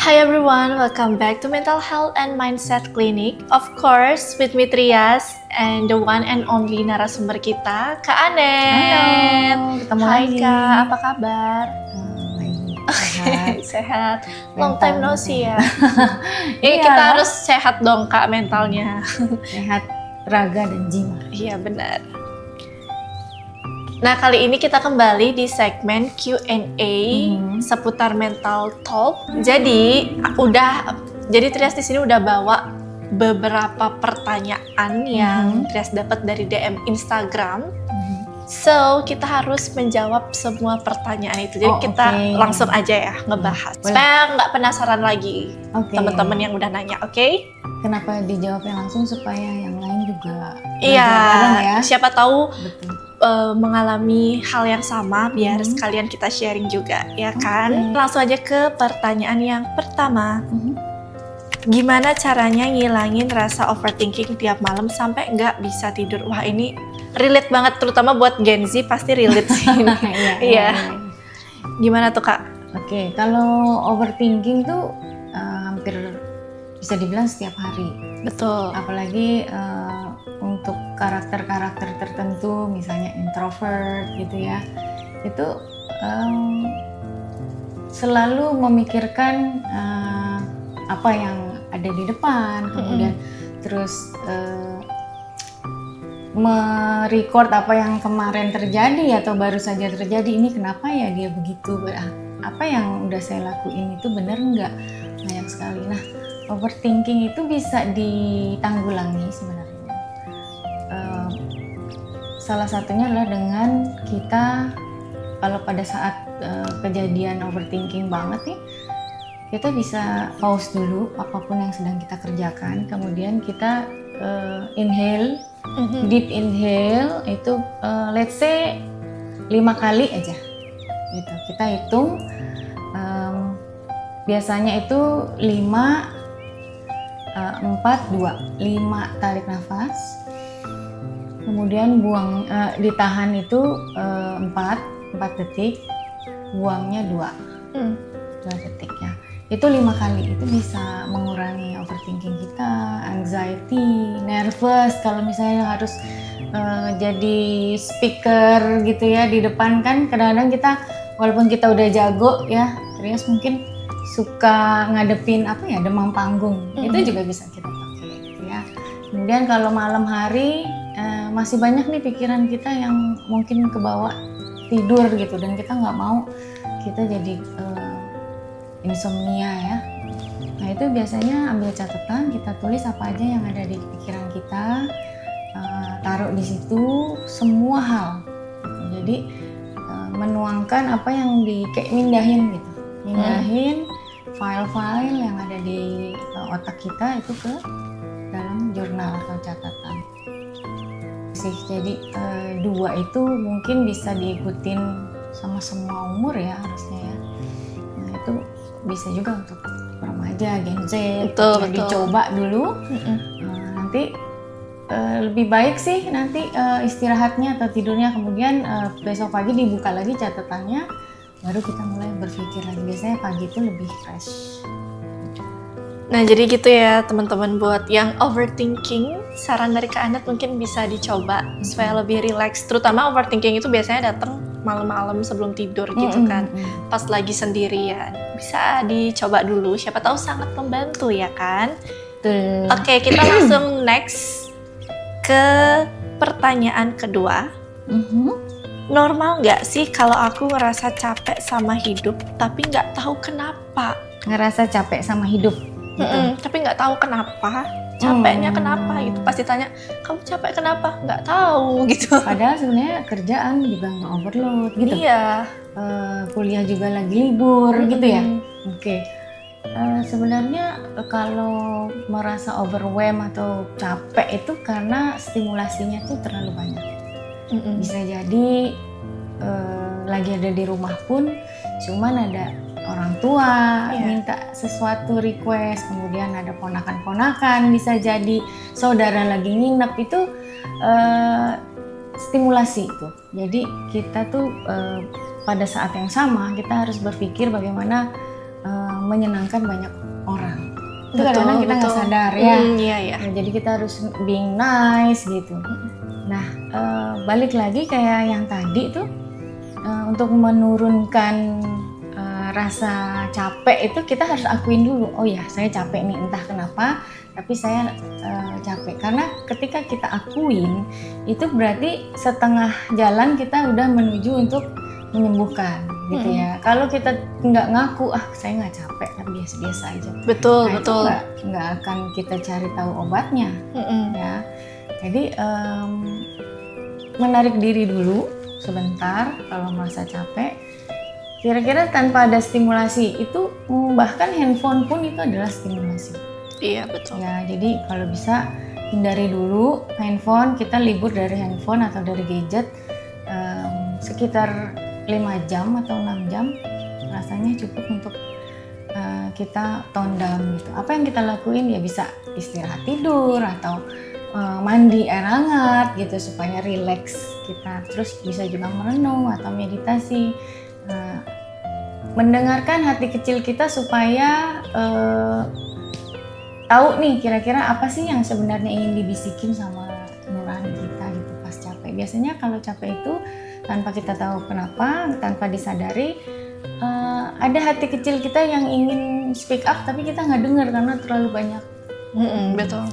Hi everyone, welcome back to Mental Health and Mindset Clinic. Of course, with me Trias and the one and only narasumber kita, Kak Anet. Halo, ketemu Hai lagi. Kak, apa kabar? Baik, Sehat. Long time no see ya. Iya. Kita harus sehat dong Kak mentalnya. Sehat raga dan jiwa. Iya benar. Nah, kali ini kita kembali di segmen Q&A seputar mental talk. Jadi Trias di sini udah bawa beberapa pertanyaan yang Trias dapat dari DM Instagram. So, kita harus menjawab semua pertanyaan itu. Jadi kita langsung aja ya ngebahas. Supaya nggak penasaran lagi teman-teman yang udah nanya, oke? Kenapa dijawabnya langsung supaya yang lain juga ya? Siapa tahu betul. Mengalami hal yang sama biar sekalian kita sharing juga, ya kan? Langsung aja ke pertanyaan yang pertama. Gimana caranya ngilangin rasa overthinking tiap malam sampai nggak bisa tidur? Wah, ini relate banget, terutama buat Gen Z pasti relate sih. Iya. Gimana tuh Kak? Oke, kalau overthinking tuh hampir bisa dibilang setiap hari. Betul. Apalagi untuk karakter-karakter tertentu, misalnya introvert gitu ya, itu selalu memikirkan apa yang ada di depan, kemudian terus merecord apa yang kemarin terjadi atau baru saja terjadi. Ini kenapa ya dia begitu? Apa yang udah saya lakuin itu benar nggak? Banyak sekali. Nah, overthinking itu bisa ditanggulangi sebenarnya. Salah satunya adalah dengan kita kalau pada saat kejadian overthinking banget nih, kita bisa pause dulu apapun yang sedang kita kerjakan, kemudian kita inhale, deep inhale itu let's say 5 kali aja gitu. Kita hitung biasanya itu 5 4 2 5 tarik nafas, kemudian buang, ditahan itu 4 detik, buangnya 2 detik ya. Itu 5 kali, itu bisa mengurangi overthinking kita, anxiety, nervous. Kalau misalnya harus jadi speaker gitu ya di depan, kan kadang-kadang kita walaupun kita udah jago ya, Trias mungkin suka ngadepin demam panggung. Itu juga bisa kita pakai gitu ya. Kemudian kalau malam hari masih banyak nih pikiran kita yang mungkin kebawa tidur gitu, dan kita nggak mau kita jadi insomnia ya. Nah, itu biasanya ambil catatan, kita tulis apa aja yang ada di pikiran kita, taruh di situ semua hal. Jadi menuangkan apa yang kayak mindahin gitu, mindahin file-file yang ada di otak kita itu ke dalam jurnal atau catatan. Jadi 2 itu mungkin bisa diikutin sama semua umur ya harusnya ya. Nah, itu bisa juga untuk remaja, Gen Z. Betul. Dicoba dulu. Nanti lebih baik sih nanti istirahatnya atau tidurnya, kemudian besok pagi dibuka lagi catatannya, baru kita mulai berpikir lagi. Biasanya pagi itu lebih fresh. Nah, jadi gitu ya teman-teman, buat yang overthinking, saran dari Kak Anet mungkin bisa dicoba supaya lebih relax. Terutama overthinking itu biasanya datang malam-malam sebelum tidur gitu kan, pas lagi sendirian. Bisa dicoba dulu, siapa tahu sangat membantu ya kan. Oke, kita langsung next ke pertanyaan kedua. Normal nggak sih kalau aku ngerasa capek sama hidup tapi nggak tahu kenapa? Ngerasa capek sama hidup? Tapi nggak tahu kenapa, capeknya kenapa gitu. Pasti tanya, kamu capek kenapa? Nggak tahu gitu. Padahal sebenarnya kerjaan juga nggak overload gitu. Iya. Kuliah juga lagi libur gitu ya. Sebenarnya kalau merasa overwhelmed atau capek itu karena stimulasinya tuh terlalu banyak. Bisa jadi lagi ada di rumah pun cuman ada orang tua minta sesuatu request, kemudian ada ponakan-ponakan, bisa jadi saudara lagi nginep, itu stimulasi itu. Jadi kita tuh pada saat yang sama kita harus berpikir bagaimana menyenangkan banyak orang. Itu kadang-kadang kita nggak sadar ya. Iya. Nah, jadi kita harus being nice gitu. Nah, balik lagi kayak yang tadi tuh, untuk menurunkan rasa capek itu kita harus akuin dulu. Oh ya, saya capek nih, entah kenapa, tapi saya capek. Karena ketika kita akuin, itu berarti setengah jalan kita udah menuju untuk menyembuhkan, gitu ya. Kalau kita nggak ngaku, saya nggak capek, tapi biasa-biasa aja. Betul. Itu nggak akan kita cari tahu obatnya, ya. Jadi menarik diri dulu sebentar kalau merasa capek. Kira-kira tanpa ada stimulasi itu, bahkan handphone pun itu adalah stimulasi. Iya, betul. Ya, jadi kalau bisa hindari dulu handphone, kita libur dari handphone atau dari gadget sekitar 5 jam atau 6 jam rasanya cukup untuk kita tone down gitu. Apa yang kita lakuin ya bisa istirahat tidur atau mandi air hangat gitu supaya rileks kita. Terus bisa juga merenung atau meditasi. Mendengarkan hati kecil kita supaya tahu nih kira-kira apa sih yang sebenarnya ingin dibisikin sama nurani kita gitu pas capek. Biasanya kalau capek itu tanpa kita tahu kenapa, tanpa disadari, ada hati kecil kita yang ingin speak up tapi kita nggak dengar karena terlalu banyak betul.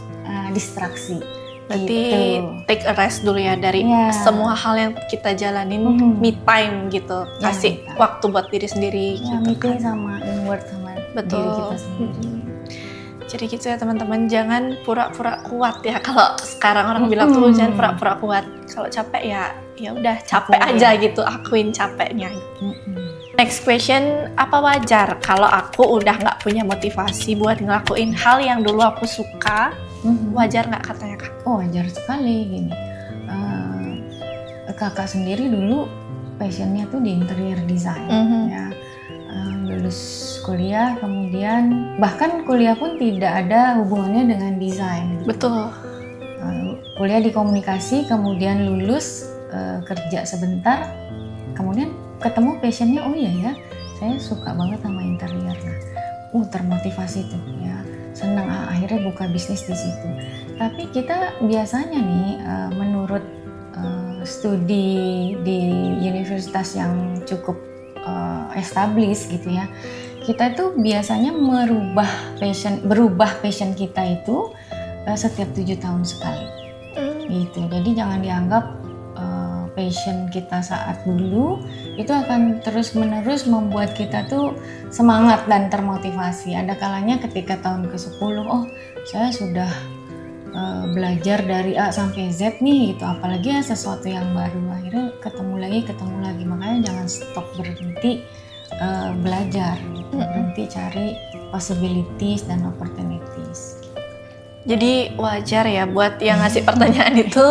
Distraksi. Berarti gitu. take a rest dulu ya dari semua hal yang kita jalanin, me time gitu, kasih waktu buat diri sendiri. Ya, gitu meeting sama inward sama diri kita sendiri. Jadi gitu ya teman-teman, jangan pura-pura kuat ya. Kalau sekarang orang bilang tuh jangan pura-pura kuat. Kalau capek ya udah capek aja gitu, akuin capeknya. Next question, apa wajar kalau aku udah nggak punya motivasi buat ngelakuin hal yang dulu aku suka? Wajar nggak katanya Kak? Oh, wajar sekali gini. Kakak sendiri dulu passionnya tuh di interior design ya. Lulus kuliah, kemudian bahkan kuliah pun tidak ada hubungannya dengan desain. Gitu. Betul. Kuliah di komunikasi, kemudian lulus kerja sebentar, kemudian ketemu passionnya, oh iya ya, saya suka banget sama interior. Nah, termotivasi tuh ya, senang akhirnya buka bisnis di situ. Tapi kita biasanya nih, menurut studi di universitas yang cukup established gitu ya, kita itu biasanya berubah passion kita itu setiap 7 tahun sekali. Gitu. Jadi jangan dianggap passion kita saat dulu itu akan terus-menerus membuat kita tuh semangat dan termotivasi. Ada kalanya ketika tahun ke-10, oh saya sudah belajar dari A sampai Z nih gitu, apalagi ya sesuatu yang baru, akhirnya ketemu lagi. Makanya jangan stop berhenti belajar, berhenti cari possibilities dan opportunities. Jadi wajar ya buat yang ngasih pertanyaan itu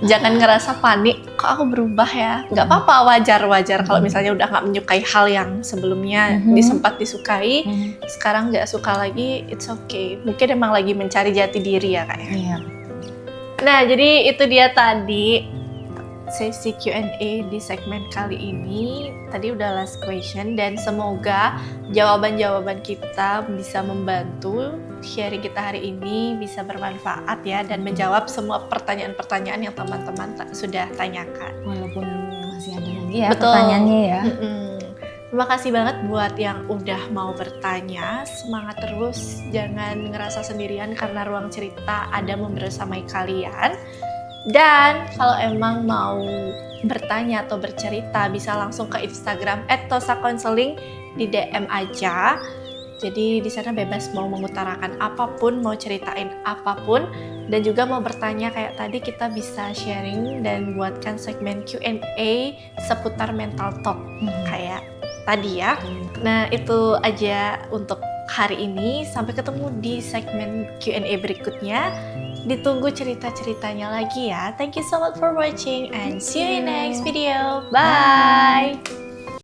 jangan ngerasa panik, kok aku berubah ya? Nggak apa-apa, wajar kalau misalnya udah nggak menyukai hal yang sebelumnya sempat disukai, sekarang nggak suka lagi, it's okay. Mungkin emang lagi mencari jati diri ya Kak ya? Iya. Nah, jadi itu dia tadi sesi Q&A di segmen kali ini. Tadi udah last question dan semoga jawaban-jawaban kita bisa membantu sharing kita hari ini, bisa bermanfaat ya dan menjawab semua pertanyaan-pertanyaan yang teman-teman sudah tanyakan. Walaupun masih ada lagi ya pertanyaannya ya. Terima kasih banget buat yang udah mau bertanya. Semangat terus, jangan ngerasa sendirian karena Ruang Cerita ada membersamai kalian. Dan kalau emang mau bertanya atau bercerita bisa langsung ke Instagram @tosacounseling, di DM aja. Jadi di sana bebas mau mengutarakan apapun, mau ceritain apapun, dan juga mau bertanya kayak tadi kita bisa sharing dan buatkan segmen Q&A seputar mental talk kayak tadi ya. Nah itu aja untuk hari ini. Sampai ketemu di segmen Q&A berikutnya. Ditunggu cerita-ceritanya lagi ya. Thank you so much for watching and see you in next video. Bye!